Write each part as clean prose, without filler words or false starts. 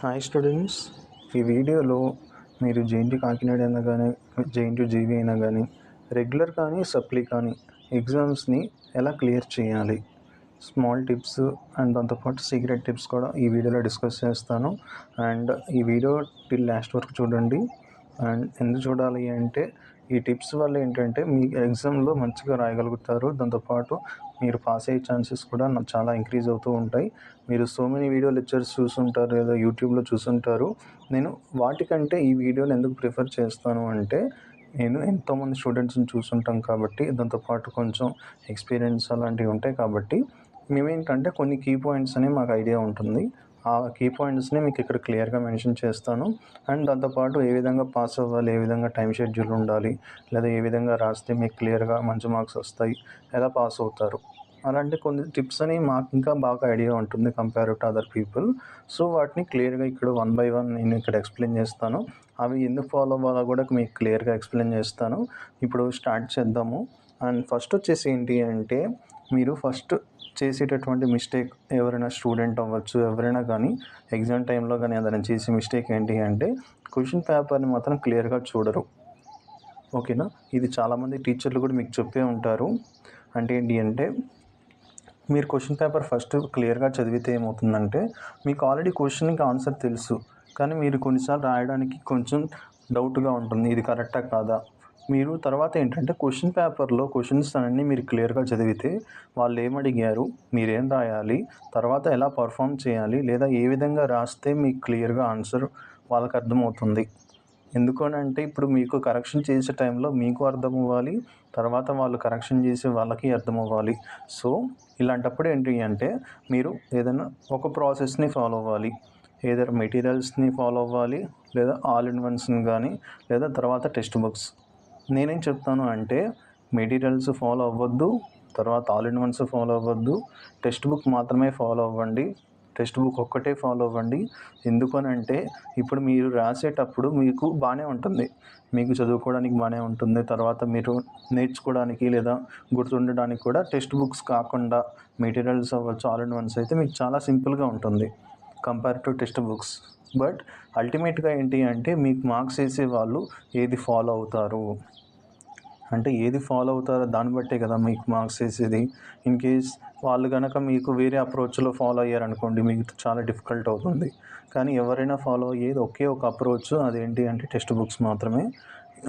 Hi students, ఈ వీడియోలో మీరు జేఎన్‌టీయూ కాకినాడ అయినా కానీ జేఎన్‌టీయూ జీవీ అయినా కానీ రెగ్యులర్ కానీ సప్లీ కానీ ఎగ్జామ్స్ని ఎలా క్లియర్ చేయాలి, స్మాల్ టిప్స్ అండ్ దాంతోపాటు సీక్రెట్ టిప్స్ కూడా ఈ వీడియోలో డిస్కస్ చేస్తాను. అండ్ ఈ వీడియో టిల్ లాస్ట్ వరకు చూడండి. అండ్ ఎందుకు చూడాలి అంటే ఈ టిప్స్ వల్ల ఏంటంటే మీ ఎగ్జామ్లో మంచిగా రాయగలుగుతారు. దాంతోపాటు మీరు పాస్ అయ్యే ఛాన్సెస్ కూడా చాలా ఇంక్రీజ్ అవుతూ ఉంటాయి. మీరు సో మెనీ వీడియో లెక్చర్స్ చూసుంటారు లేదా యూట్యూబ్లో చూసుంటారు. నేను వాటికంటే ఈ వీడియోని ఎందుకు ప్రిఫర్ చేస్తాను అంటే నేను ఎంతోమంది స్టూడెంట్స్ని చూసుంటాం కాబట్టి, దాంతోపాటు కొంచెం ఎక్స్పీరియన్స్ అలాంటివి ఉంటాయి కాబట్టి మేమేంటంటే కొన్ని కీ పాయింట్స్ అనేవి మాకు ఐడియా ఉంటుంది. ఆ కీ పాయింట్స్ని మీకు ఇక్కడ క్లియర్గా మెన్షన్ చేస్తాను. అండ్ దాంతోపాటు ఏ విధంగా పాస్ అవ్వాలి, ఏ విధంగా టైం షెడ్యూల్ ఉండాలి, లేదా ఏ విధంగా రాస్తే మీకు క్లియర్గా మంచి మార్క్స్ వస్తాయి, ఎలా పాస్ అవుతారు, అలాంటి కొన్ని టిప్స్ అని మాకు ఇంకా బాగా ఐడియా ఉంటుంది compare to other people. So వాటిని క్లియర్గా ఇక్కడ వన్ బై వన్ నేను ఇక్కడ ఎక్స్ప్లెయిన్ చేస్తాను. అవి ఎందుకు ఫాలో అవ్వాలో కూడా మీకు క్లియర్గా ఎక్స్ప్లెయిన్ చేస్తాను. ఇప్పుడు స్టార్ట్ చేద్దాము. అండ్ ఫస్ట్ వచ్చేసి ఏంటి అంటే మీరు ఫస్ట్ చేసేటటువంటి మిస్టేక్, ఎవరైనా స్టూడెంట్ అవ్వచ్చు, ఎవరైనా కానీ ఎగ్జామ్ టైంలో కానీ ఏదైనా చేసే మిస్టేక్ ఏంటి అంటే క్వశ్చన్ పేపర్ని మాత్రం క్లియర్గా చూడరు. ఓకేనా? ఇది చాలామంది టీచర్లు కూడా మీకు చెప్పే ఉంటారు. అంటే ఏంటి అంటే మీరు క్వశ్చన్ పేపర్ ఫస్ట్ క్లియర్గా చదివితే ఏమవుతుందంటే మీకు ఆల్రెడీ క్వశ్చన్కి ఆన్సర్ తెలుసు, కానీ మీరు కొన్నిసార్లు రాయడానికి కొంచెం డౌట్గా ఉంటుంది, ఇది కరెక్టా కాదా. మీరు తర్వాత ఏంటంటే క్వశ్చన్ పేపర్లో క్వశ్చన్స్ అన్నీ మీరు క్లియర్గా చదివితే వాళ్ళు ఏమడిగారు, మీరేం రాయాలి, తర్వాత ఎలా పర్ఫామ్ చేయాలి, లేదా ఏ విధంగా రాస్తే మీకు క్లియర్గా ఆన్సర్ వాళ్ళకి అర్థమవుతుంది. ఎందుకనంటే ఇప్పుడు మీకు కరెక్షన్ చేసే టైంలో మీకు అర్థం అవ్వాలి, తర్వాత వాళ్ళు కరెక్షన్ చేసే వాళ్ళకి అర్థం అవ్వాలి. సో ఇలాంటప్పుడు ఏంటి అంటే మీరు ఏదైనా ఒక ప్రాసెస్ని ఫాలో అవ్వాలి. ఏదైనా మెటీరియల్స్ని ఫాలో అవ్వాలి, లేదా ఆల్ ఇన్ వన్స్ని కానీ, లేదా తర్వాత టెక్స్ట్ బుక్స్. నేనేం చెప్తాను అంటే మెటీరియల్స్ ఫాలో అవ్వద్దు, తర్వాత ఆల్ ఇన్ వన్స్ ఫాలో అవ్వద్దు, టెక్స్ట్ బుక్ మాత్రమే ఫాలో అవ్వండి. టెక్స్ట్ బుక్ ఒక్కటే ఫాలో అవ్వండి. ఎందుకనంటే ఇప్పుడు మీరు రాసేటప్పుడు మీకు బాగానే ఉంటుంది, మీకు చదువుకోవడానికి బాగానే ఉంటుంది, తర్వాత మీరు నేర్చుకోవడానికి లేదా గుర్తుండడానికి కూడా టెక్స్ట్ బుక్స్ కాకుండా మెటీరియల్స్ అవ్వచ్చు, ఆల్ ఇన్ వన్స్ అయితే మీకు చాలా సింపుల్గా ఉంటుంది compare to text books. But అల్టిమేట్గా ఏంటి అంటే మీకు మార్క్స్ వేసే వాళ్ళు ఏది ఫాలో అవుతారు అంటే ఏది ఫాలో అవుతారో దాన్ని బట్టే కదా మీకు మార్క్స్ వేసేది. ఇన్ కేస్ వాళ్ళు కనుక మీకు వేరే అప్రోచ్లో ఫాలో అయ్యారనుకోండి, మీకు చాలా డిఫికల్ట్ అవుతుంది. కానీ ఎవరైనా ఫాలో అయ్యేది ఒకే ఒక అప్రోచ్, అదేంటి అంటే టెక్స్ట్ బుక్స్ మాత్రమే.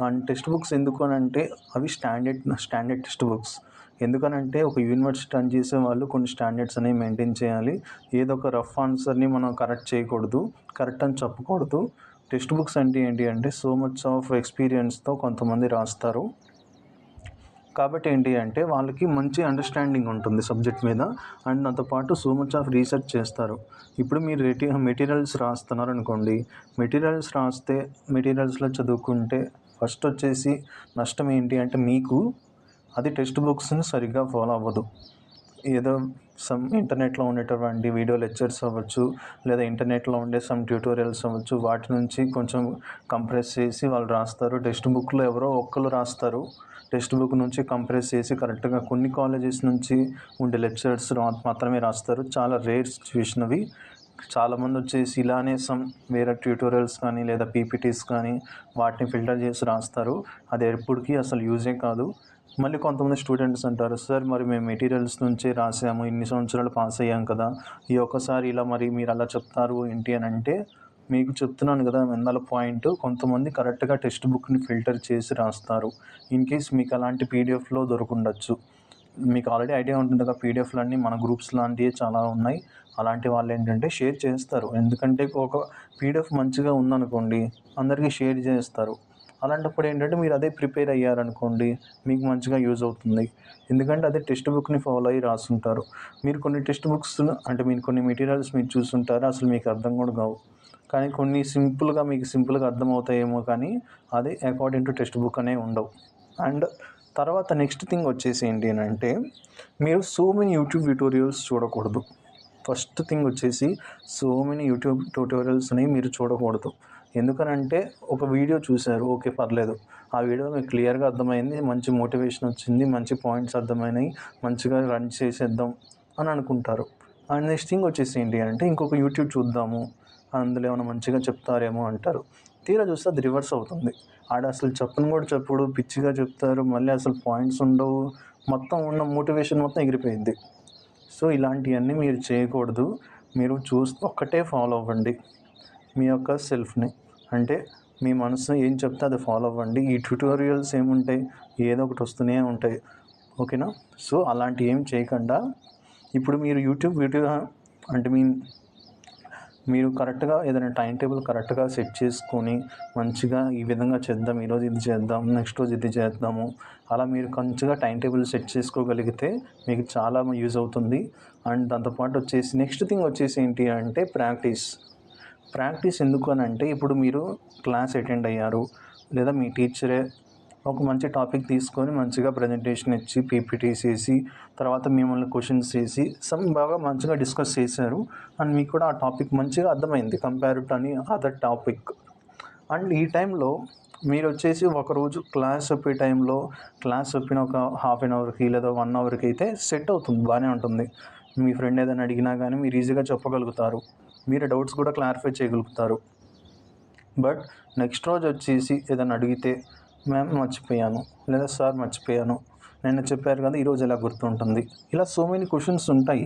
అండ్ టెక్స్ట్ బుక్స్ ఎందుకనంటే అవి స్టాండర్డ్ టెక్స్ట్ బుక్స్. ఎందుకనంటే ఒక యూనివర్సిటీ రన్ చేసే వాళ్ళు కొన్ని స్టాండర్డ్స్ అనేవి మెయింటైన్ చేయాలి. ఏదో ఒక రఫ్ ఆన్సర్ని మనం కరెక్ట్ చేయకూడదు, కరెక్ట్ అని చెప్పకూడదు. టెక్స్ట్ బుక్స్ అంటే ఏంటి అంటే సో మచ్ ఆఫ్ ఎక్స్పీరియన్స్తో కొంతమంది రాస్తారు, కాబట్టి ఏంటి అంటే వాళ్ళకి మంచి అండర్స్టాండింగ్ ఉంటుంది సబ్జెక్ట్ మీద. అండ్ దాంతోపాటు సో మచ్ ఆఫ్ రీసెర్చ్ చేస్తారు. ఇప్పుడు మీరు మెటీరియల్స్ రాస్తున్నారు అనుకోండి, మెటీరియల్స్లో చదువుకుంటే ఫస్ట్ వచ్చేసి నష్టం ఏంటి అంటే మీకు అది టెక్స్ట్ బుక్స్ని సరిగ్గా ఫాలో అవ్వదు. ఏదో సమ్ ఇంటర్నెట్లో ఉండేటటువంటి వీడియో లెక్చర్స్ అవ్వచ్చు, లేదా ఇంటర్నెట్లో ఉండే సమ్ ట్యూటోరియల్స్ అవ్వచ్చు, వాటి నుంచి కొంచెం కంప్రెస్ చేసి వాళ్ళు రాస్తారు. టెక్స్ట్ బుక్లో ఎవరో ఒక్కరు రాస్తారు, టెక్స్ట్ బుక్ నుంచి కంప్రెస్ చేసి కరెక్ట్గా కొన్ని కాలేజెస్ నుంచి ఉండే లెక్చర్స్ మాత్రమే రాస్తారు. చాలా రేర్ సిచ్యువేషన్ అవి. చాలామంది వచ్చేసి ఇలానే సమ్ వేరే ట్యూటోరియల్స్ కానీ లేదా పీపీటీస్ కానీ వాటిని ఫిల్టర్ చేసి రాస్తారు. అది ఎప్పటికీ అసలు యూజే కాదు. మళ్ళీ కొంతమంది స్టూడెంట్స్ అంటారు, సార్ మరి మేము మెటీరియల్స్ నుంచే రాసాము, ఇన్ని సంవత్సరాలు పాస్ అయ్యాం కదా, ఈ ఒక్కసారి ఇలా మరి మీరు అలా చెప్తారు ఏంటి అని అంటే మీకు చెప్తున్నాను కదా వెన్నెల పాయింట్. కొంతమంది కరెక్ట్గా టెక్స్ట్ బుక్ని ఫిల్టర్ చేసి రాస్తారు. ఇన్ కేస్ మీకు అలాంటి పీడిఎఫ్లో దొరుకుండొచ్చు, మీకు ఆల్రెడీ ఐడియా ఉంటుంది కదా, పీడిఎఫ్లన్నీ మన గ్రూప్స్ లాంటివి చాలా ఉన్నాయి. అలాంటి వాళ్ళు ఏంటంటే షేర్ చేస్తారు. ఎందుకంటే ఒక పీడిఎఫ్ మంచిగా ఉందనుకోండి అందరికీ షేర్ చేస్తారు. అలాంటప్పుడు ఏంటంటే మీరు అదే ప్రిపేర్ అయ్యారనుకోండి మీకు మంచిగా యూజ్ అవుతుంది. ఎందుకంటే అదే టెక్స్ట్ బుక్ని ఫాలో అయ్యి రాస్తుంటారు. మీరు కొన్ని టెక్స్ట్ బుక్స్ అంటే మీరు కొన్ని మెటీరియల్స్ మీరు చూస్తుంటారు, అసలు మీకు అర్థం కూడా కావు. కానీ కొన్ని మీకు సింపుల్గా అర్థమవుతాయేమో, కానీ అది అకార్డింగ్ టు టెక్స్ట్ బుక్ అనే ఉండవు. అండ్ తర్వాత నెక్స్ట్ థింగ్ వచ్చేసి ఏంటి అని అంటే మీరు సో మెనీ యూట్యూబ్ ట్యూటోరియల్స్ చూడకూడదు. ఫస్ట్ థింగ్ వచ్చేసి సో మెనీ యూట్యూబ్ ట్యూటోరియల్స్ అనేవి మీరు చూడకూడదు. ఎందుకనంటే ఒక వీడియో చూశారు, ఓకే పర్లేదు, ఆ వీడియో మీకు క్లియర్గా అర్థమైంది, మంచి మోటివేషన్ వచ్చింది, మంచి పాయింట్స్ అర్థమైనాయి, మంచిగా రన్ చేసేద్దాం అని అనుకుంటారు. అండ్ నెక్స్ట్ థింగ్ వచ్చేసి ఏంటి అంటే ఇంకొక యూట్యూబ్ చూద్దాము, అందులో ఏమైనా మంచిగా చెప్తారేమో అంటారు. తీరా చూస్తే అది రివర్స్ అవుతుంది. ఆడ అసలు చెప్పను కూడా చెప్పడు, పిచ్చిగా చెప్తారు, మళ్ళీ అసలు పాయింట్స్ ఉండవు, మొత్తం ఉన్న మోటివేషన్ మొత్తం ఎగిరిపోయిద్ది. సో ఇలాంటివన్నీ మీరు చేయకూడదు. మీరు ఒక్కటే ఫాలో అవ్వండి, మీ యొక్క సెల్ఫ్ని. అంటే మీ మనసు ఏం చెప్తే అది ఫాలో అవ్వండి. ఈ ట్యుటోరియల్స్ ఏముంటాయి, ఏదో ఒకటి వస్తూనే ఉంటాయి. ఓకేనా? సో అలాంటివి ఏం చేయకుండా ఇప్పుడు మీరు యూట్యూబ్ వీడియో అంటే మీరు కరెక్ట్గా ఏదైనా టైం టేబుల్ కరెక్ట్గా సెట్ చేసుకొని మంచిగా ఈ విధంగా చేద్దాం, ఈరోజు ఇది చేద్దాం, నెక్స్ట్ రోజు ఇది చేద్దాము, అలా మీరు మంచిగా టైం టేబుల్ సెట్ చేసుకోగలిగితే మీకు చాలా యూజ్ అవుతుంది. అండ్ దాంతోపాటు వచ్చేసి నెక్స్ట్ థింగ్ వచ్చేసి ఏంటి అంటే ప్రాక్టీస్ ఎందుకు అని అంటే, ఇప్పుడు మీరు క్లాస్ అటెండ్ అయ్యారు, లేదా మీ టీచరే ఒక మంచి టాపిక్ తీసుకొని మంచిగా ప్రజెంటేషన్ ఇచ్చి పీపీటీస్ వేసి తర్వాత మిమ్మల్ని క్వశ్చన్స్ వేసి బాగా మంచిగా డిస్కస్ చేశారు అండ్ మీకు కూడా ఆ టాపిక్ మంచిగా అర్థమైంది కంపేర్ టు అని అదర్ టాపిక్. అండ్ ఈ టైంలో మీరు వచ్చేసి ఒకరోజు క్లాస్ చెప్పే టైంలో క్లాస్ చెప్పిన ఒక హాఫ్ అన్ అవర్కి లేదా 1 అవర్కి అయితే సెట్ అవుతుంది, బాగానే ఉంటుంది. మీ ఫ్రెండ్ ఏదైనా అడిగినా కానీ మీరు ఈజీగా చెప్పగలుగుతారు, మీరు డౌట్స్ కూడా క్లారిఫై చేయగలుగుతారు. బట్ నెక్స్ట్ రోజు వచ్చేసి ఏదైనా అడిగితే మ్యామ్ మర్చిపోయాను, లేదా సార్ మర్చిపోయాను, నిన్న చెప్పారు కదా ఈరోజు ఎలా గుర్తుంటుంది, ఇలా సో మెనీ క్వశ్చన్స్ ఉంటాయి.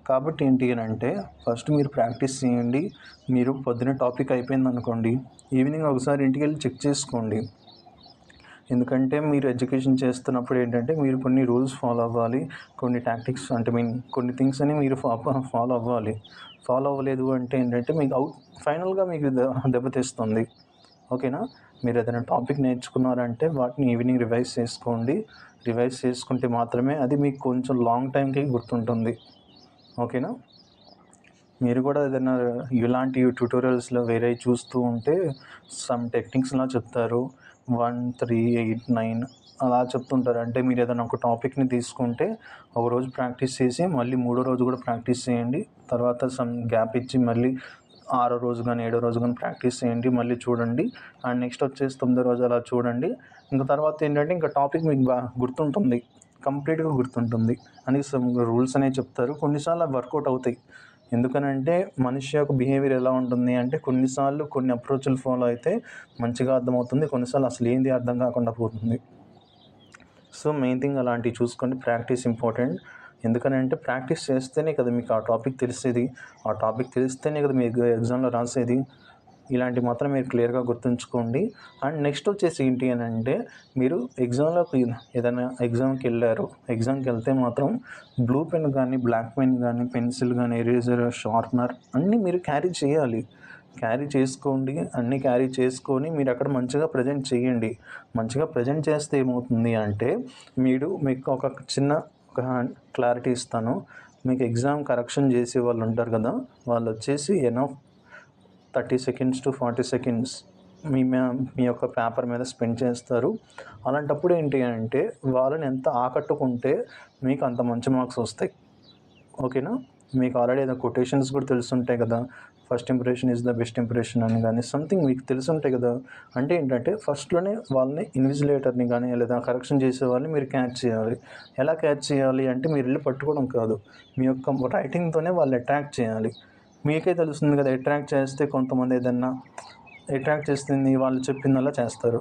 కాబట్టి ఏంటి అని అంటే ఫస్ట్ మీరు ప్రాక్టీస్ చేయండి. మీరు పొద్దున టాపిక్ అయిపోయింది అనుకోండి, ఈవినింగ్ ఒకసారి ఇంటికి వెళ్ళి చెక్ చేసుకోండి. ఎందుకంటే మీరు ఎడ్యుకేషన్ చేస్తున్నప్పుడు ఏంటంటే మీరు కొన్ని రూల్స్ ఫాలో అవ్వాలి, కొన్ని టాక్టిక్స్ అంటే కొన్ని థింగ్స్ అని మీరు ఫాలో అవ్వాలి. ఫాలో అవ్వలేదు అంటే ఏంటంటే మీకు ఫైనల్గా మీకు దెబ్బతీస్తుంది. ఓకేనా? మీరు ఏదైనా టాపిక్ నేర్చుకున్నారంటే వాటిని ఈవినింగ్ రివైజ్ చేసుకోండి. రివైజ్ చేసుకుంటే మాత్రమే అది మీకు కొంచెం లాంగ్ టైంకి గుర్తుంటుంది. ఓకేనా? మీరు కూడా ఏదైనా ఇలాంటి ట్యూటోరియల్స్లో వేరే చూస్తూ ఉంటే సమ్ టెక్నిక్స్లా చెప్తారు, 1, 3, 8, 9 అలా చెప్తుంటారు. అంటే మీరు ఏదైనా ఒక టాపిక్ని తీసుకుంటే ఒకరోజు ప్రాక్టీస్ చేసి మళ్ళీ 3వ రోజు కూడా ప్రాక్టీస్ చేయండి. తర్వాత సమ్ గ్యాప్ ఇచ్చి మళ్ళీ 6వ రోజు కానీ 7వ రోజు కానీ ప్రాక్టీస్ చేయండి, మళ్ళీ చూడండి. అండ్ నెక్స్ట్ వచ్చేసి 9వ రోజు అలా చూడండి. ఇంకా తర్వాత ఏంటంటే ఇంకా టాపిక్ మీకు బాగా గుర్తుంటుంది, కంప్లీట్గా గుర్తుంటుంది అని సమ్ రూల్స్ అనేవి చెప్తారు. కొన్నిసార్లు అవి వర్కౌట్ అవుతాయి. ఎందుకనంటే మనిషి యొక్క బిహేవియర్ ఎలా ఉంటుంది అంటే కొన్నిసార్లు కొన్ని అప్రోచ్లు ఫాలో అయితే మంచిగా అర్థమవుతుంది, కొన్నిసార్లు అసలు ఏంది అర్థం కాకుండా పోతుంది. సో మెయిన్ థింగ్ అలాంటివి చూసుకోండి. Practice important. ఎందుకనంటే ప్రాక్టీస్ చేస్తేనే కదా మీకు ఆ టాపిక్ తెలిసేది, ఆ టాపిక్ తెలిస్తేనే కదా మీకు ఎగ్జామ్లో రాసేది. ఇలాంటివి మాత్రం మీరు క్లియర్గా గుర్తుంచుకోండి. అండ్ నెక్స్ట్ వచ్చేసి ఏంటి అని అంటే మీరు ఎగ్జామ్లోకి ఏదైనా ఎగ్జామ్కి వెళ్ళారు, ఎగ్జామ్కి వెళ్తే మాత్రం బ్లూ పెన్ కానీ బ్లాక్ పెన్ కానీ పెన్సిల్ కానీ ఎరేజర్ షార్ప్నర్ అన్నీ మీరు క్యారీ చేయాలి. క్యారీ చేసుకోండి, అన్నీ క్యారీ చేసుకొని మీరు అక్కడ మంచిగా ప్రజెంట్ చేయండి. మంచిగా ప్రజెంట్ చేస్తే ఏమవుతుంది అంటే మీకు ఒక చిన్న క్లారిటీ ఇస్తాను. మీకు ఎగ్జామ్ కరెక్షన్ చేసే వాళ్ళు ఉంటారు కదా, వాళ్ళు వచ్చేసి 30 సెకండ్స్ టు 40 సెకండ్స్ మీ యొక్క పేపర్ మీద స్పెండ్ చేస్తారు. అలాంటప్పుడు ఏంటి అంటే వాళ్ళని ఎంత ఆకట్టుకుంటే మీకు అంత మంచి మార్క్స్ వస్తాయి. ఓకేనా? మీకు ఆల్రెడీ ఏదో కొటేషన్స్ కూడా తెలుసుంటాయి కదా, first impression is the best impression అని కానీ సంథింగ్ మీకు తెలుసుంటాయి కదా. అంటే ఏంటంటే ఫస్ట్లోనే వాళ్ళని ఇన్విజిలేటర్ని కానీ లేదా కరెక్షన్ చేసే వాళ్ళని మీరు క్యాచ్ చేయాలి. ఎలా క్యాచ్ చేయాలి అంటే మీరు వెళ్ళి పట్టుకోవడం కాదు, మీ యొక్క రైటింగ్తోనే వాళ్ళు అట్రాక్ట్ చేయాలి. మీకే తెలుస్తుంది కదా, అట్రాక్ట్ చేస్తే కొంతమంది ఏదన్నా అట్రాక్ట్ చేస్తుంది వాళ్ళు చెప్పిందల్లా చేస్తారు.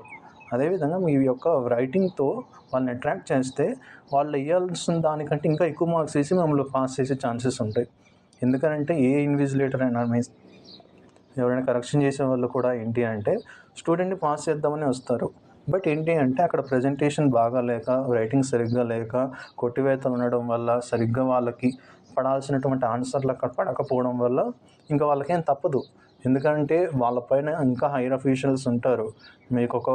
అదేవిధంగా మీ యొక్క రైటింగ్తో వాళ్ళని అట్రాక్ట్ చేస్తే వాళ్ళు వేయాల్సిన దానికంటే ఇంకా ఎక్కువ మార్క్స్ వేసి మమ్మల్ని పాస్ చేసే ఛాన్సెస్ ఉంటాయి. ఎందుకంటే ఏ ఇన్విజిలేటర్ అయినా ఎవరైనా కరెక్షన్ చేసే వాళ్ళు కూడా ఏంటి అంటే స్టూడెంట్ని పాస్ చేద్దామని వస్తారు. బట్ ఏంటి అంటే అక్కడ ప్రజెంటేషన్ బాగా లేక, రైటింగ్ సరిగ్గా లేక, కొట్టివేతలు ఉండడం వల్ల, సరిగ్గా వాళ్ళకి పడాల్సినటువంటి ఆన్సర్లు అక్కడ పడకపోవడం వల్ల ఇంకా వాళ్ళకేం తప్పదు. ఎందుకంటే వాళ్ళపైన ఇంకా హైయర్ అఫీషియల్స్ ఉంటారు. మీకు ఒక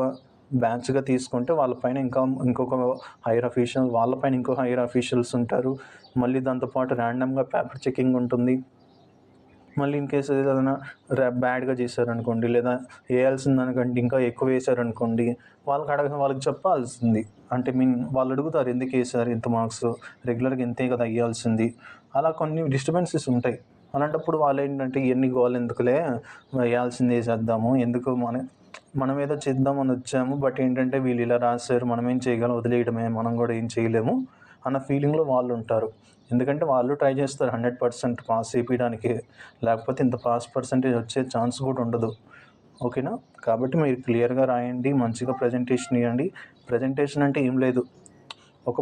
బ్యాచ్గా తీసుకుంటే వాళ్ళపైన ఇంకొక హైయర్ అఫీషియల్, వాళ్ళపైన ఇంకో హైయర్ అఫీషియల్స్ ఉంటారు. మళ్ళీ దాంతోపాటు ర్యాండమ్గా పేపర్ చెకింగ్ ఉంటుంది. మళ్ళీ ఇన్ కేసు ఏదైనా బ్యాడ్గా చేశారనుకోండి, లేదా వేయాల్సిన దానికంటే ఇంకా ఎక్కువ వేశారనుకోండి, వాళ్ళకి చెప్పాల్సింది. అంటే వాళ్ళు అడుగుతారు ఎందుకు వేశారు ఇంత మార్క్స్, రెగ్యులర్గా ఇంతే కదా వేయాల్సింది. అలా కొన్ని డిస్టర్బెన్సెస్ ఉంటాయి. అలాంటప్పుడు వాళ్ళు ఏంటంటే ఎన్ని గోల్ ఎందుకులే, వేయాల్సింది వేసేద్దాము, ఎందుకు మనం ఏదో చేద్దామని వచ్చాము, బట్ ఏంటంటే వీళ్ళు ఇలా రాశారు, మనం ఏం చేయగలం, వదిలేయడమే, మనం కూడా ఏం చేయలేము అన్న ఫీలింగ్లో వాళ్ళు ఉంటారు. ఎందుకంటే వాళ్ళు ట్రై చేస్తారు 100% పాస్ చేయించడానికి, లేకపోతే ఇంత పాస్ పర్సంటేజ్ వచ్చే ఛాన్స్ కూడా ఉండదు. ఓకేనా? కాబట్టి మీరు క్లియర్గా రాయండి, మంచిగా ప్రజెంటేషన్ ఇవ్వండి. ప్రజెంటేషన్ అంటే ఏం లేదు, ఒక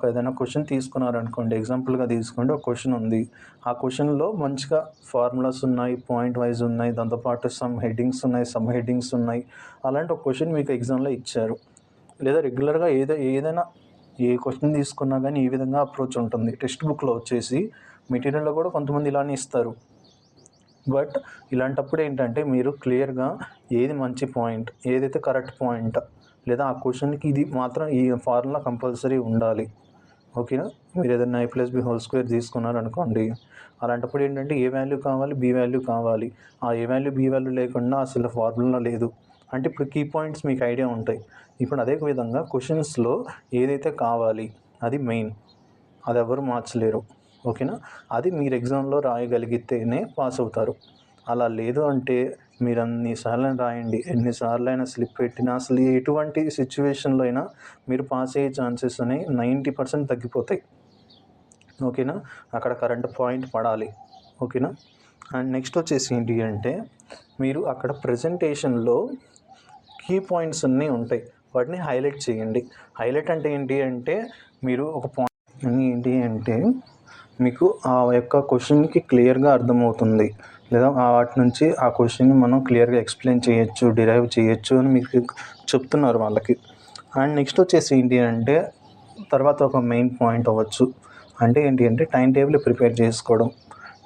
ఏదైనా క్వశ్చన్ తీసుకున్నారనుకోండి, ఎగ్జాంపుల్గా తీసుకోండి. ఒక క్వశ్చన్ ఉంది, ఆ క్వశ్చన్లో మంచిగా ఫార్ములాస్ ఉన్నాయి, పాయింట్ వైజ్ ఉన్నాయి, దాంతోపాటు సమ్ హెడ్డింగ్స్ ఉన్నాయి, సమ్ హెడ్డింగ్స్ ఉన్నాయి. అలాంటి ఒక క్వశ్చన్ మీకు ఎగ్జామ్లో ఇచ్చారు, లేదా రెగ్యులర్గా ఏదైనా ఏ క్వశ్చన్ తీసుకున్నా కానీ ఈ విధంగా అప్రోచ్ ఉంటుంది. టెక్స్ట్ బుక్లో వచ్చేసి మెటీరియల్లో కూడా కొంతమంది ఇలానే ఇస్తారు. బట్ ఇలాంటప్పుడు ఏంటంటే మీరు క్లియర్గా ఏది మంచి పాయింట్, ఏదైతే కరెక్ట్ పాయింట్, లేదా ఆ క్వశ్చన్కి ఇది మాత్రం ఈ ఫార్ములా కంపల్సరీ ఉండాలి. ఓకేనా? మీరు ఏదైనా a+b² తీసుకున్నారనుకోండి, అలాంటప్పుడు ఏంటంటే ఏ వాల్యూ కావాలి, బి వాల్యూ కావాలి. ఆ ఏ వాల్యూ, బి వాల్యూ లేకుండా అసలు ఫార్ములా లేదు. అంటే ఇప్పుడు కీ పాయింట్స్ మీకు ఐడియా ఉంటాయి. ఇప్పుడు అదే విధంగా క్వశ్చన్స్లో ఏదైతే కావాలి అది మెయిన్, అది ఎవరు మార్చలేరు. ఓకేనా? అది మీరు ఎగ్జామ్లో రాయగలిగితేనే పాస్ అవుతారు. అలా లేదు అంటే మీరు అన్నిసార్లు రాయండి, ఎన్నిసార్లు అయినా స్లిప్ పెట్టినా, అసలు ఎటువంటి సిచ్యువేషన్లో అయినా మీరు పాస్ అయ్యే ఛాన్సెస్ అనేవి 90% తగ్గిపోతాయి. ఓకేనా? అక్కడ కరెంట్ పాయింట్ పడాలి. ఓకేనా? అండ్ నెక్స్ట్ వచ్చేసి ఏంటి అంటే, మీరు అక్కడ ప్రజెంటేషన్లో కీ పాయింట్స్ అన్నీ ఉంటాయి, వాటిని హైలైట్ చేయండి. హైలైట్ అంటే ఏంటి అంటే, మీరు ఒక పాయింట్ ఏంటి అంటే మీకు ఆ యొక్క క్వశ్చన్కి క్లియర్గా అర్థమవుతుంది, లేదా వాటి నుంచి ఆ క్వశ్చన్ని మనం క్లియర్గా ఎక్స్ప్లెయిన్ చేయొచ్చు, డిరైవ్ చేయొచ్చు అని మీకు చెప్తున్నారు వాళ్ళకి. అండ్ నెక్స్ట్ వచ్చేసి ఏంటి అంటే, తర్వాత ఒక మెయిన్ పాయింట్ అవ్వచ్చు అంటే ఏంటి అంటే టైం టేబుల్ ప్రిపేర్ చేసుకోవడం.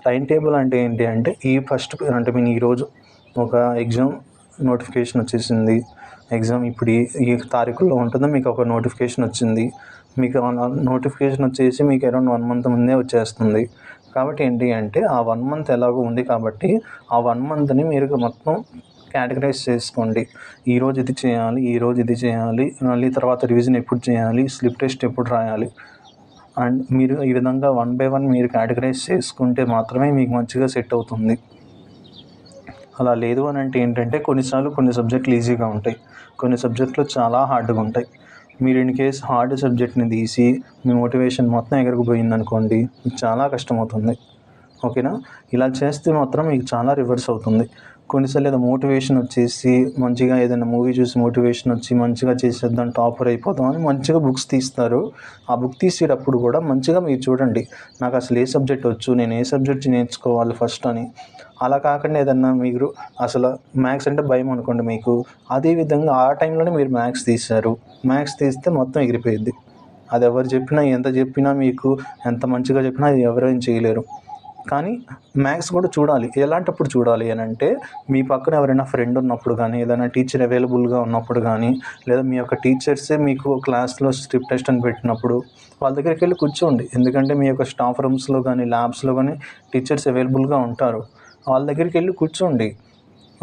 టైం టేబుల్ అంటే ఏంటి అంటే ఈరోజు ఒక ఎగ్జామ్ నోటిఫికేషన్ వచ్చేసింది, ఎగ్జామ్ ఇప్పుడు ఈ తారీఖుల్లో ఉంటుందో మీకు ఒక నోటిఫికేషన్ వచ్చింది. మీకు నోటిఫికేషన్ వచ్చేసి మీకు అరౌండ్ 1 month ముందే వచ్చేస్తుంది. కాబట్టి ఏంటి అంటే ఆ 1 month ఎలాగో ఉంది కాబట్టి ఆ 1 monthని మీరు మొత్తం కేటగరైజ్ చేసుకోండి. ఈరోజు ఇది చేయాలి, ఈరోజు ఇది చేయాలి, మళ్ళీ తర్వాత రివిజన్ ఎప్పుడు చేయాలి, స్లిప్ టెస్ట్ ఎప్పుడు రాయాలి. అండ్ మీరు ఈ విధంగా 1 by 1 మీరు కేటగరైజ్ చేసుకుంటే మాత్రమే మీకు మంచిగా సెట్ అవుతుంది. అలా లేదు అని అంటే ఏంటంటే కొన్నిసార్లు కొన్ని సబ్జెక్టులు ఈజీగా ఉంటాయి, కొన్ని సబ్జెక్టులు చాలా హార్డ్గా ఉంటాయి. మీరు ఇన్ కేస్ హార్డ్ సబ్జెక్ట్ని తీసి మీ మోటివేషన్ మొత్తం ఎగరకపోయింది అనుకోండి, మీకు చాలా కష్టమవుతుంది. ఓకేనా? ఇలా చేస్తే మాత్రం మీకు చాలా రివర్స్ అవుతుంది. కొన్నిసార్లు ఏదో మోటివేషన్ వచ్చేసి మంచిగా ఏదైనా మూవీ చూసి మోటివేషన్ వచ్చి మంచిగా చేసేద్దాం, టాపర్ అయిపోతాం అని మంచిగా బుక్స్ తీస్తారు. ఆ బుక్ తీసేటప్పుడు కూడా మంచిగా మీరు చూడండి, నాకు అసలు ఏ సబ్జెక్ట్ వచ్చు, నేను ఏ సబ్జెక్ట్ నేర్చుకోవాలి ఫస్ట్ అని. అలా కాకుండా ఏదన్నా మీరు అసలు మ్యాథ్స్ అంటే భయం అనుకోండి మీకు, అదేవిధంగా ఆ టైంలోనే మీరు మ్యాథ్స్ తీశారు, మ్యాథ్స్ తీస్తే మొత్తం ఎగిరిపోయింది. అది ఎవరు చెప్పినా, ఎంత చెప్పినా, మీకు ఎంత మంచిగా చెప్పినా అది ఎవరేం చేయలేరు. కానీ మ్యాథ్స్ కూడా చూడాలి. ఎలాంటప్పుడు చూడాలి అని అంటే, మీ పక్కన ఎవరైనా ఫ్రెండ్ ఉన్నప్పుడు కానీ, ఏదైనా టీచర్ అవైలబుల్గా ఉన్నప్పుడు కానీ, లేదా మీ యొక్క టీచర్సే మీకు క్లాస్లో స్ట్రిప్ టెస్ట్ అని పెట్టినప్పుడు వాళ్ళ దగ్గరికి వెళ్ళి కూర్చోండి. ఎందుకంటే మీ యొక్క స్టాఫ్ రూమ్స్లో కానీ, ల్యాబ్స్లో కానీ టీచర్స్ అవైలబుల్గా ఉంటారు. వాళ్ళ దగ్గరికి వెళ్ళి కూర్చోండి.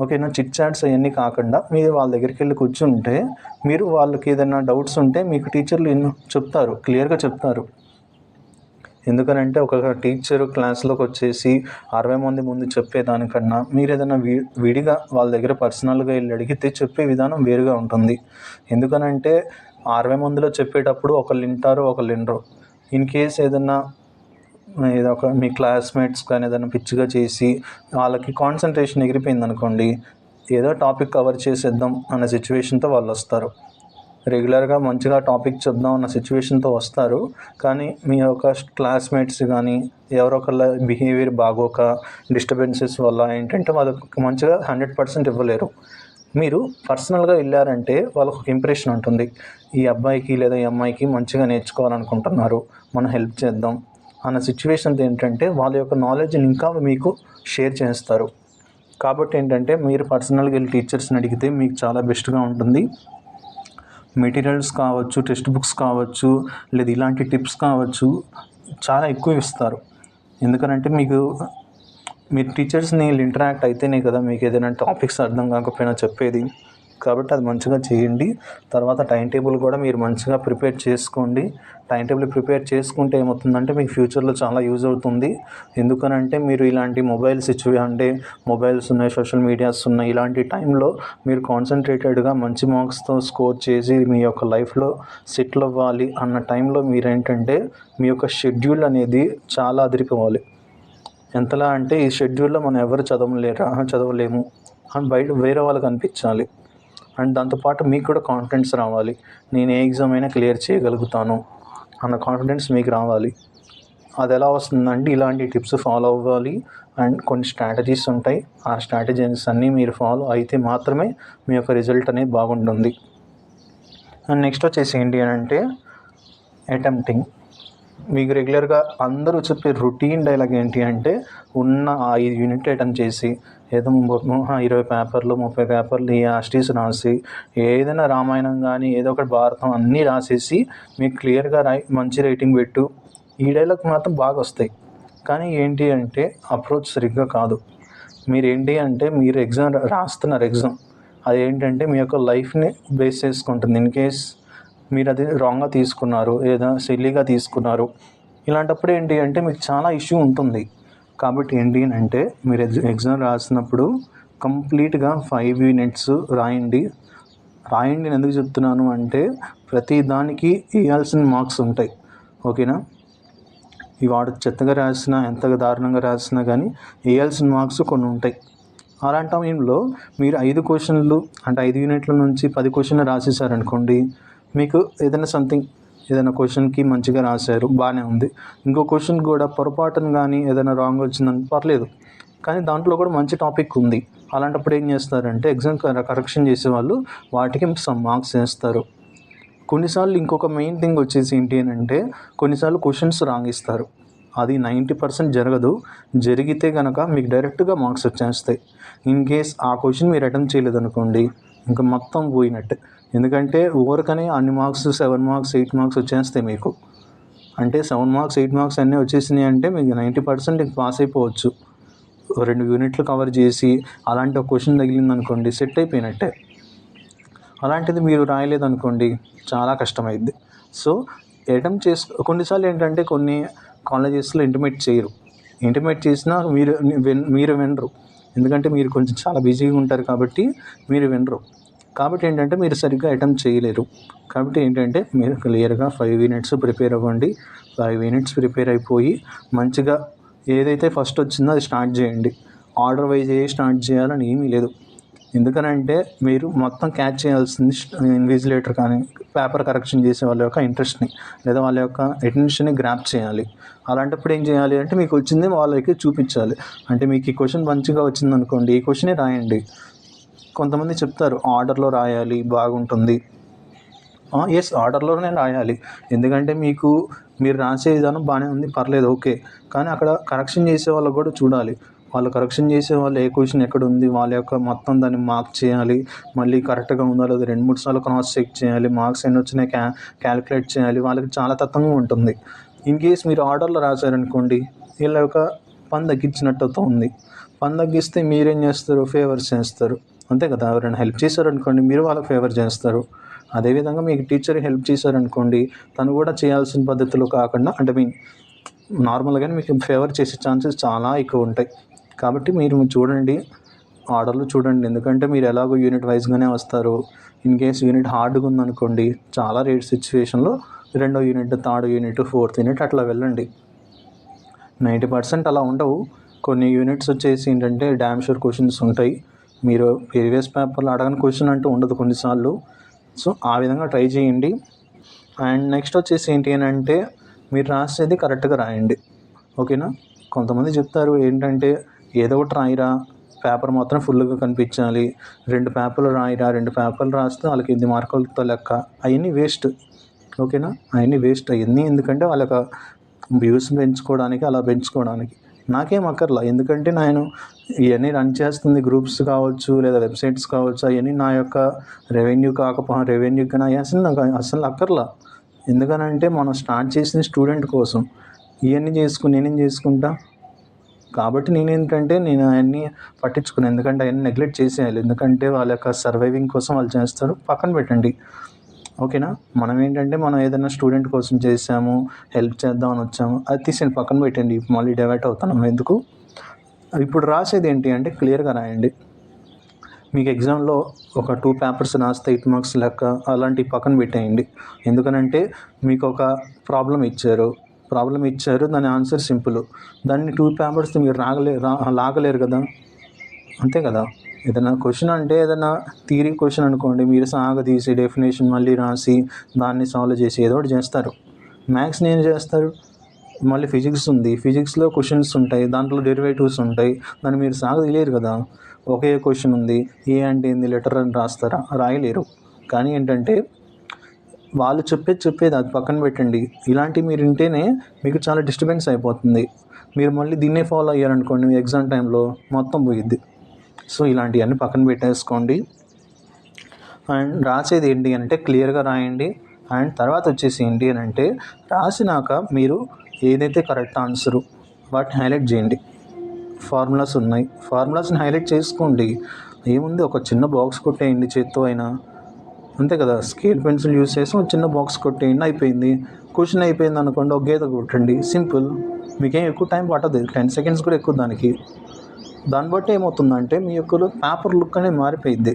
ఓకేనా? చిట్ చాట్స్ అవన్నీ కాకుండా మీరు వాళ్ళ దగ్గరికి వెళ్ళి కూర్చుంటే, మీరు వాళ్ళకి ఏదైనా డౌట్స్ ఉంటే మీకు టీచర్లు చెప్తారు, క్లియర్గా చెప్తారు. ఎందుకనంటే ఒక టీచరు క్లాస్లోకి వచ్చేసి 60 మంది ముందు చెప్పేదానికన్నా మీరు ఏదైనా విడిగా వాళ్ళ దగ్గర పర్సనల్గా వెళ్ళి అడిగితే చెప్పే విధానం వేరుగా ఉంటుంది. ఎందుకనంటే 60 మందిలో చెప్పేటప్పుడు ఒకళ్ళు వింటారు, ఒకళ్ళు వినరు. ఇన్ కేస్ ఏదన్నా మీ క్లాస్మేట్స్ కానీ ఏదైనా పిచ్చిగా చేసి వాళ్ళకి కాన్సన్ట్రేషన్ ఎగిరిపోయింది అనుకోండి, ఏదో టాపిక్ కవర్ చేసేద్దాం అన్న సిచ్యువేషన్తో వాళ్ళు వస్తారు. రెగ్యులర్గా మంచిగా టాపిక్ చెప్దాం అన్న సిచ్యువేషన్తో వస్తారు. కానీ మీ యొక్క క్లాస్మేట్స్ కానీ ఎవరొకళ్ళ బిహేవియర్ బాగోక, డిస్టర్బెన్సెస్ వల్ల ఏంటంటే వాళ్ళకి మంచిగా 100% ఇవ్వలేరు. మీరు పర్సనల్గా వెళ్ళారంటే వాళ్ళకు ఒక ఇంప్రెషన్ ఉంటుంది, ఈ అబ్బాయికి లేదా ఈ అమ్మాయికి మంచిగా నేర్చుకోవాలనుకుంటున్నారు, మనం హెల్ప్ చేద్దాం అన్న సిచ్యువేషన్ ఏంటంటే వాళ్ళ యొక్క నాలెడ్జ్ని ఇంకా మీకు షేర్ చేస్తారు. కాబట్టి ఏంటంటే మీరు పర్సనల్గా వెళ్ళి టీచర్స్ని అడిగితే మీకు చాలా బెస్ట్గా ఉంటుంది. మెటీరియల్స్ కావచ్చు, టెక్స్ట్ బుక్స్ కావచ్చు, లేదా ఇలాంటి టిప్స్ కావచ్చు, చాలా ఎక్కువ ఇస్తారు. ఎందుకనంటే మీరు టీచర్స్ని ఇంటరాక్ట్ అయితేనే కదా మీకు ఏదైనా టాపిక్స్ అర్థం కాకపోయినా చెప్పేది. కాబట్టి అది మంచిగా చేయండి. తర్వాత టైం టేబుల్ కూడా మీరు మంచిగా ప్రిపేర్ చేసుకోండి. టైం టేబుల్ ప్రిపేర్ చేసుకుంటే ఏమవుతుందంటే మీకు ఫ్యూచర్లో చాలా యూజ్ అవుతుంది. ఎందుకనంటే మీరు ఇలాంటి అంటే మొబైల్స్ ఉన్నాయి, సోషల్ మీడియాస్ ఉన్నాయి, ఇలాంటి టైంలో మీరు కాన్సన్ట్రేటెడ్గా మంచి మార్క్స్తో స్కోర్ చేసి మీ యొక్క లైఫ్లో సెటిల్ అవ్వాలి అన్న టైంలో మీరేంటంటే మీ యొక్క షెడ్యూల్ అనేది చాలా అదిరిపోవాలి. ఎంతలా అంటే ఈ షెడ్యూల్లో మనం ఎవరు చదవలేము అని బయట వేరే వాళ్ళకి అనిపించాలి. అండ్ దాంతోపాటు మీకు కూడా కాన్ఫిడెన్స్ రావాలి. నేను ఏ ఎగ్జామ్ అయినా క్లియర్ చేయగలుగుతాను అన్న కాన్ఫిడెన్స్ మీకు రావాలి. అది ఎలా వస్తుందంటే ఇలాంటి టిప్స్ ఫాలో అవ్వాలి. అండ్ కొన్ని స్ట్రాటజీస్ ఉంటాయి. ఆ స్ట్రాటజీస్ అన్నీ మీరు ఫాలో అయితే మాత్రమే మీ యొక్క రిజల్ట్ అనేది బాగుంటుంది. అండ్ నెక్స్ట్ వచ్చేసి ఏంటి అని అంటే అటెంప్టింగ్. మీకు రెగ్యులర్గా అందరూ చెప్పే రొటీన్ డైలాగ్ ఏంటి అంటే ఉన్న 5 యూనిట్లు అటెంప్ట్ చేసి ఏదో 20 పేపర్లు 30 పేపర్లు ఈ ఆస్టీస్ రాసి ఏదైనా రామాయణం కానీ ఏదో ఒకటి భారతం అన్నీ రాసేసి మీకు క్లియర్గా మంచి రేటింగ్ పెట్టు. ఈ డైలాగ్ మాత్రం బాగా వస్తాయి. కానీ ఏంటి అంటే అప్రోచ్ సరిగ్గా కాదు. మీరు ఎగ్జామ్ రాస్తున్నారు. అది ఏంటంటే మీ యొక్క లైఫ్ని బేస్ చేసుకుంటుంది. ఇన్ కేస్ మీరు అది రాంగ్గా తీసుకున్నారు, ఏదో సిల్లీగా తీసుకున్నారు, ఇలాంటప్పుడు ఏంటి అంటే మీకు చాలా ఇష్యూ ఉంటుంది. కాబట్టి ఏంటి అంటే మీరు ఎగ్జామ్ రాసినప్పుడు కంప్లీట్గా 5 యూనిట్స్ రాయండి. నేను ఎందుకు చెప్తున్నాను అంటే ప్రతి దానికి వేయాల్సిన మార్క్స్ ఉంటాయి. ఓకేనా? వాడు చెత్తగా రాసినా ఎంత దారుణంగా రాసినా కానీ వేయాల్సిన మార్క్స్ కొన్ని ఉంటాయి. అలాంటి టైంలో మీరు 5 క్వశ్చన్లు అంటే 5 యూనిట్ల నుంచి 10 క్వశ్చన్లు రాసేసారనుకోండి, మీకు ఏదైనా క్వశ్చన్కి మంచిగా రాశారు, బాగానే ఉంది. ఇంకో క్వశ్చన్ కూడా పొరపాటున కానీ ఏదైనా రాంగ్ వచ్చిందని పర్లేదు, కానీ దాంట్లో కూడా మంచి టాపిక్ ఉంది. అలాంటప్పుడు ఏం చేస్తారంటే ఎగ్జామ్ కరెక్షన్ చేసేవాళ్ళు వాటికి సమ్ మార్క్స్ వేస్తారు. కొన్నిసార్లు ఇంకొక మెయిన్ థింగ్ వచ్చేసి ఏంటి అని అంటే కొన్నిసార్లు క్వశ్చన్స్ రాంగ్ ఇస్తారు. అది 90% జరగదు. జరిగితే కనుక మీకు డైరెక్ట్గా మార్క్స్ వచ్చేస్తాయి. ఇన్ కేస్ ఆ క్వశ్చన్ మీరు అటెంప్ట్ చేయలేదనుకోండి, ఇంకా మొత్తం పోయినట్టే. ఎందుకంటే ఊరికనే అన్ని మార్క్స్ 7 మార్క్స్ 8 మార్క్స్ వచ్చేస్తాయి మీకు. అంటే 7 మార్క్స్ 8 మార్క్స్ అన్నీ వచ్చేసినాయి అంటే మీకు 90% పాస్ అయిపోవచ్చు. 2 యూనిట్లు కవర్ చేసి అలాంటి ఒక క్వశ్చన్ తగిలిందనుకోండి, సెట్ అయిపోయినట్టే. అలాంటిది మీరు రాయలేదనుకోండి, చాలా కష్టమైద్ది. సో కొన్నిసార్లు ఏంటంటే కొన్ని కాలేజెస్లో ఇంటిమేట్ చేయరు. ఇంటిమేట్ చేసినా మీరు వినరు. ఎందుకంటే మీరు కొంచెం చాలా బిజీగా ఉంటారు కాబట్టి మీరు వినరు. కాబట్టి ఏంటంటే మీరు సరిగ్గా అటెంప్ట్ చేయలేరు. కాబట్టి ఏంటంటే మీరు క్లియర్గా 5 యూనిట్స్ ప్రిపేర్ అవ్వండి. 5 యూనిట్స్ ప్రిపేర్ అయిపోయి మంచిగా ఏదైతే ఫస్ట్ వచ్చిందో అది స్టార్ట్ చేయండి. ఆర్డర్ వైజ్ స్టార్ట్ చేయాలని ఏమీ లేదు. ఎందుకనంటే మీరు మొత్తం క్యాచ్ చేయాల్సింది ఇన్విజిలేటర్ కానీ పేపర్ కరెక్షన్ చేసే వాళ్ళ యొక్క ఇంట్రెస్ట్ని లేదా వాళ్ళ యొక్క అటెన్షన్ని గ్రాప్ చేయాలి. అలాంటప్పుడు ఏం చేయాలి అంటే మీకు వచ్చింది వాళ్ళకి చూపించాలి. అంటే మీకు ఈ క్వశ్చన్ మంచిగా వచ్చిందనుకోండి, ఈ క్వశ్చనే రాయండి. కొంతమంది చెప్తారు ఆర్డర్లో రాయాలి బాగుంటుంది. ఎస్, ఆర్డర్లోనే రాయాలి. ఎందుకంటే మీరు రాసే విధానం బాగానే ఉంది, పర్లేదు, ఓకే. కానీ అక్కడ కరెక్షన్ చేసే వాళ్ళకు కూడా చూడాలి. వాళ్ళు కరెక్షన్ చేసే వాళ్ళు ఏ క్వశ్చన్ ఎక్కడ ఉంది వాళ్ళ యొక్క మొత్తం దాన్ని మార్క్ చేయాలి. మళ్ళీ కరెక్ట్గా ఉందో లేదో 2-3 సార్లు క్రాస్ చెక్ చేయాలి. మార్క్స్ ఎన్ని వచ్చినాయి క్యాలిక్యులేట్ చేయాలి. వాళ్ళకి చాలా తత్వంగా ఉంటుంది. ఇన్ కేస్ మీరు ఆర్డర్లో రాశారనుకోండి, వీళ్ళ యొక్క పని తగ్గించినట్టు ఉంది. పని తగ్గిస్తే మీరేం చేస్తారు? ఫేవర్స్ చేస్తారు, అంతే కదా. ఎవరైనా హెల్ప్ చేశారనుకోండి, మీరు వాళ్ళకి ఫేవర్ చేస్తారు. అదేవిధంగా మీకు టీచర్ హెల్ప్ చేశారనుకోండి, తను కూడా చేయాల్సిన పద్ధతిలో కాకుండా నార్మల్గానే మీకు ఫేవర్ చేసే ఛాన్సెస్ చాలా ఎక్కువ ఉంటాయి. కాబట్టి మీరు చూడండి, ఆర్డర్లు చూడండి. ఎందుకంటే మీరు ఎలాగో యూనిట్ వైజ్గానే వస్తారు. ఇన్ కేస్ యూనిట్ హార్డ్గా ఉందనుకోండి, చాలా రేట్ సిచ్యువేషన్లో 2వ unit, 3rd unit, 4th unit అట్లా వెళ్ళండి. 90% అలా ఉండవు. కొన్ని యూనిట్స్ వచ్చేసి ఏంటంటే డ్యామ్ షూర్ క్వశ్చన్స్ ఉంటాయి. మీరు ప్రీవియస్ పేపర్లో అడగని క్వశ్చన్ అంటూ ఉండదు కొన్నిసార్లు. సో ఆ విధంగా ట్రై చేయండి. అండ్ నెక్స్ట్ వచ్చేసి ఏంటి అని అంటే మీరు రాసేది కరెక్ట్గా రాయండి. ఓకేనా? కొంతమంది చెప్తారు ఏంటంటే ఏదో ఒకటి రాయిరా, పేపర్ మాత్రం ఫుల్గా కనిపించాలి, 2 పేపర్లు రాయిరా, 2 పేపర్లు రాస్తే వాళ్ళకి 8 మార్కులతో లెక్క. అవన్నీ వేస్ట్. ఓకేనా? అవన్నీ వేస్ట్. అవన్నీ ఎందుకంటే వాళ్ళ యొక్క వ్యూస్ పెంచుకోవడానికి, అలా పెంచుకోవడానికి. నాకేం అక్కర్లా. ఎందుకంటే నేను ఇవన్నీ రన్ చేస్తుంది గ్రూప్స్ కావచ్చు లేదా వెబ్సైట్స్ కావచ్చు, అవన్నీ నా యొక్క రెవెన్యూ కన్నా నాకు అసలు అక్కర్లా. ఎందుకనంటే మనం స్టార్ట్ చేసిన స్టూడెంట్ కోసం. ఇవన్నీ నేనేం చేసుకుంటా? కాబట్టి నేను అవన్నీ పట్టించుకున్నాను. ఎందుకంటే అవన్నీ నెగ్లెక్ట్ చేసేయాలి. ఎందుకంటే వాళ్ళ యొక్క సర్వైవింగ్ కోసం వాళ్ళు చేస్తారు. పక్కన పెట్టండి. ఓకేనా. మనం ఏంటంటే మనం ఏదైనా స్టూడెంట్ కోసం చేసాము, హెల్ప్ చేద్దామని వచ్చాము, అది తీసేయండి, పక్కన పెట్టండి. మళ్ళీ డైవర్ట్ అవుతున్నాం ఎందుకు. ఇప్పుడు రాసేది ఏంటి అంటే క్లియర్గా రాయండి. మీకు ఎగ్జామ్లో ఒక 2 పేపర్స్ రాస్తే 8 మార్క్స్ లెక్క అలాంటివి పక్కన పెట్టేయండి. ఎందుకనంటే మీకు ఒక ప్రాబ్లం ఇచ్చారు, దాని ఆన్సర్ సింపుల్. దాన్ని 2 పేపర్స్ మీరు లాగలేరు కదా, అంతే కదా. ఏదైనా క్వశ్చన్ అంటే ఏదైనా థియరీ క్వశ్చన్ అనుకోండి, మీరు సాగదీసి డెఫినేషన్ మళ్ళీ రాసి దాన్ని సాల్వ్ చేసి ఏదో ఒకటి చేస్తారు. మ్యాథ్స్ని ఏం చేస్తారు, మళ్ళీ ఫిజిక్స్ ఉంది, ఫిజిక్స్లో క్వశ్చన్స్ ఉంటాయి, దాంట్లో డెరివేటివ్స్ ఉంటాయి, దాన్ని మీరు సాగదీయలేరు కదా. ఒకే క్వశ్చన్ ఉంది, ఏ అంటే ఏంది లెటర్ అని రాస్తారా, రాయలేరు. కానీ ఏంటంటే వాళ్ళు చెప్పేది అది పక్కన పెట్టండి. ఇలాంటివి మీరు వింటేనే మీకు చాలా డిస్టర్బెన్స్ అయిపోతుంది. మీరు మళ్ళీ దీన్నే ఫాలో అయ్యారనుకోండి, మీ ఎగ్జామ్ టైంలో మొత్తం పోయిద్ది. సో ఇలాంటివన్నీ పక్కన పెట్టేసుకోండి. అండ్ రాసేది ఏంటి అంటే క్లియర్గా రాయండి. అండ్ తర్వాత వచ్చేసి ఏంటి అని అంటే రాసినాక మీరు ఏదైతే కరెక్ట్ ఆన్సరు వాటిని హైలైట్ చేయండి. ఫార్ములాస్ ఉన్నాయి, ఫార్ములాస్ని హైలైట్ చేసుకోండి. ఏముంది, ఒక చిన్న బాక్స్ కొట్టేయండి చేత్తో అయినా, అంతే కదా. స్కేల్ పెన్సిల్ యూస్ చేసి ఒక చిన్న బాక్స్ కొట్టేయండి, అయిపోయింది. క్వశ్చన్ అయిపోయింది అనుకోండి, ఒక గీత కొట్టండి, సింపుల్. మీకేం ఎక్కువ టైం పట్టదు, 10 సెకండ్స్ కూడా ఎక్కువ దానికి. దాన్ని బట్టి ఏమవుతుందంటే మీ యొక్క పేపర్ లుక్ అనేది మారిపోయింది.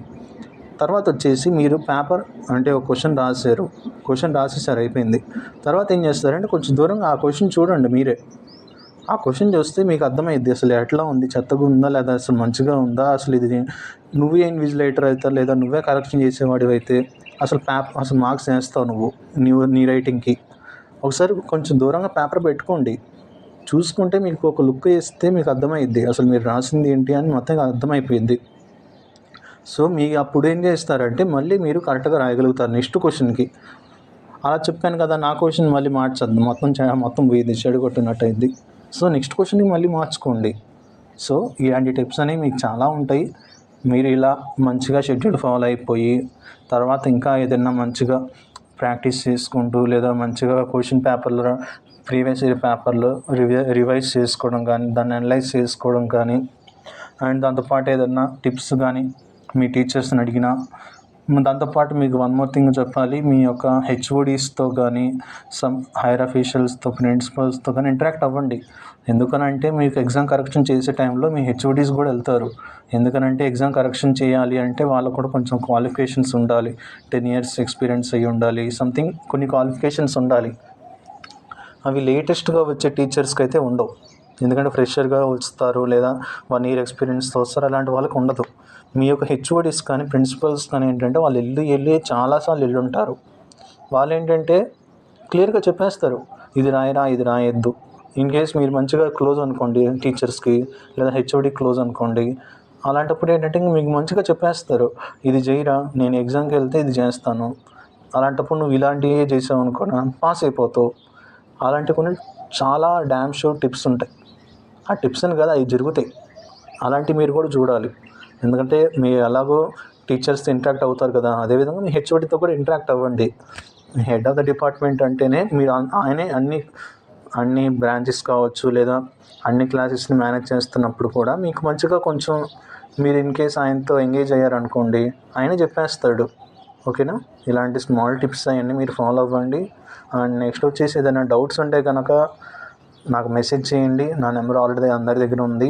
తర్వాత వచ్చేసి మీరు పేపర్ అంటే ఒక క్వశ్చన్ రాసేసారు, అయిపోయింది. తర్వాత ఏం చేస్తారంటే కొంచెం దూరంగా ఆ క్వశ్చన్ చూడండి. మీరే ఆ క్వశ్చన్ చూస్తే మీకు అర్థమైద్ది అసలు ఎట్లా ఉంది, చెత్తగా ఉందా లేదా అసలు మంచిగా ఉందా, అసలు ఇది నువ్వే ఇన్విజిలేటర్ అయితే లేదా నువ్వే కరెక్షన్ చేసేవాడివి అయితే అసలు మార్క్స్ వేస్తావు నువ్వు నీ రైటింగ్కి. ఒకసారి కొంచెం దూరంగా పేపర్ పెట్టుకోండి, చూసుకుంటే మీకు ఒక లుక్ వేస్తే మీకు అర్థమైద్ది అసలు మీరు రాసింది ఏంటి అని మొత్తం అర్థమైపోయింది. సో అప్పుడు ఏం చేస్తారంటే మళ్ళీ మీరు కరెక్ట్గా రాయగలుగుతారు నెక్స్ట్ క్వశ్చన్కి. అలా చెప్పాను కదా, నా క్వశ్చన్ మళ్ళీ మార్చద్దు, మొత్తం పోయింది, చెడగొట్టినట్టు అయింది. సో నెక్స్ట్ క్వశ్చన్కి మళ్ళీ మార్చుకోండి. సో ఇలాంటి టిప్స్ అనేవి మీకు చాలా ఉంటాయి. మీరు ఇలా మంచిగా షెడ్యూల్ ఫాలో అయిపోయి తర్వాత ఇంకా ఏదైనా మంచిగా ప్రాక్టీస్ చేసుకుంటూ లేదా మంచిగా క్వశ్చన్ పేపర్లో ప్రీవియస్ ఇయర్ పేపర్లో రివైజ్ చేసుకోవడం కానీ, దాన్ని అనలైజ్ చేసుకోవడం కానీ, అండ్ దాంతోపాటు ఏదైనా టిప్స్ కానీ మీ టీచర్స్ని అడిగినా, దాంతోపాటు మీకు వన్ మోర్ థింగ్ చెప్పాలి, మీ యొక్క హెచ్ఓడీస్తో కానీ సమ్ హైయర్ అఫీషియల్స్తో ప్రిన్సిపల్స్తో కానీ ఇంటరాక్ట్ అవ్వండి. ఎందుకనంటే మీకు ఎగ్జామ్ కరెక్షన్ చేసే టైంలో మీ హెచ్ఓడీస్ కూడా వెళ్తారు. ఎందుకనంటే ఎగ్జామ్ కరెక్షన్ చేయాలి అంటే వాళ్ళకు కూడా కొంచెం క్వాలిఫికేషన్స్ ఉండాలి, 10 years ఎక్స్పీరియన్స్ అయ్యి ఉండాలి, సంథింగ్ కొన్ని క్వాలిఫికేషన్స్ ఉండాలి. అవి లేటెస్ట్గా వచ్చే టీచర్స్కి అయితే ఉండవు. ఎందుకంటే ఫ్రెషర్గా వస్తారు లేదా 1 year ఎక్స్పీరియన్స్తో వస్తారు, అలాంటి వాళ్ళకి ఉండదు. మీ యొక్క హెచ్ఓడీస్ కానీ ప్రిన్సిపల్స్ కానీ ఏంటంటే వాళ్ళు వెళ్ళి చాలాసార్లు ఉంటారు. వాళ్ళు ఏంటంటే క్లియర్గా చెప్పేస్తారు, ఇది రాయరా, ఇది రాయొద్దు. ఇన్ కేస్ మీరు మంచిగా క్లోజ్ అనుకోండి టీచర్స్కి లేదా హెచ్ఓడి క్లోజ్ అనుకోండి, అలాంటప్పుడు ఏంటంటే మీకు మంచిగా చెప్పేస్తారు, ఇది చేయరా, నేను ఎగ్జామ్కి వెళ్తే ఇది చేస్తాను, అలాంటప్పుడు నువ్వు ఇలాంటివే చేసావు అనుకో పాస్ అయిపోతావు. అలాంటి కొన్ని చాలా డ్యామ్ షూర్ టిప్స్ ఉంటాయి. ఆ టిప్స్ అని కదా అవి జరుగుతాయి. అలాంటివి మీరు కూడా చూడాలి. ఎందుకంటే మీరు ఎలాగో టీచర్స్తో ఇంటరాక్ట్ అవుతారు కదా, అదేవిధంగా మీ హెచ్ఓడితో కూడా ఇంటరాక్ట్ అవ్వండి. హెడ్ ఆఫ్ ద డిపార్ట్మెంట్ అంటేనే మీరు ఆయనే అన్ని బ్రాంచెస్ కావచ్చు లేదా అన్ని క్లాసెస్ని మేనేజ్ చేస్తున్నప్పుడు కూడా మీకు మంచిగా కొంచెం మీరు ఇన్ కేస్ ఆయనతో ఎంగేజ్ అయ్యారనుకోండి, ఆయనే చెప్పేస్తాడు. ఓకేనా. ఇలాంటి స్మాల్ టిప్స్ అవన్నీ మీరు ఫాలో అవ్వండి. అండ్ నెక్స్ట్ వచ్చేసి ఏదైనా డౌట్స్ ఉంటే కనుక నాకు మెసేజ్ చేయండి. నా నెంబర్ ఆల్రెడీ అందరి దగ్గర ఉంది.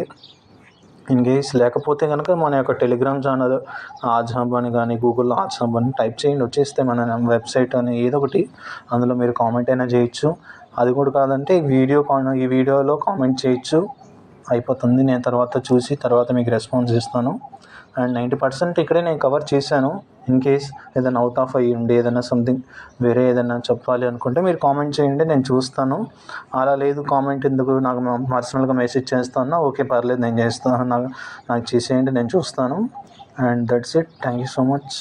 ఇన్ కేస్ లేకపోతే కనుక మన యొక్క టెలిగ్రామ్ ఛానల్ ఆజ్ హబ్ అని కానీ గూగుల్లో ఆజ్ హబ్ అని టైప్ చేయండి, వచ్చేస్తే మన వెబ్సైట్ అని ఏదో ఒకటి, అందులో మీరు కామెంట్ అయినా చేయొచ్చు. అది కూడా కాదంటే ఈ వీడియోలో కామెంట్ చేయొచ్చు, అయిపోతుంది. నేను తర్వాత మీకు రెస్పాన్స్ ఇస్తాను. అండ్ 90% ఇక్కడే నేను కవర్ చేశాను. ఇన్ కేస్ ఏదైనా అవుట్ ఆఫ్ అయ్యి ఉండి ఏదైనా సంథింగ్ వేరే ఏదైనా చెప్పాలి అనుకుంటే మీరు కామెంట్ చేయండి, నేను చూస్తాను. అలా లేదు కామెంట్ ఎందుకు, నాకు పర్సనల్గా మెసేజ్ చేస్తాను, ఓకే పర్లేదు నేను చేస్తాను, నాకు చేసేయండి, నేను చూస్తాను. And that's it. Thank you so much.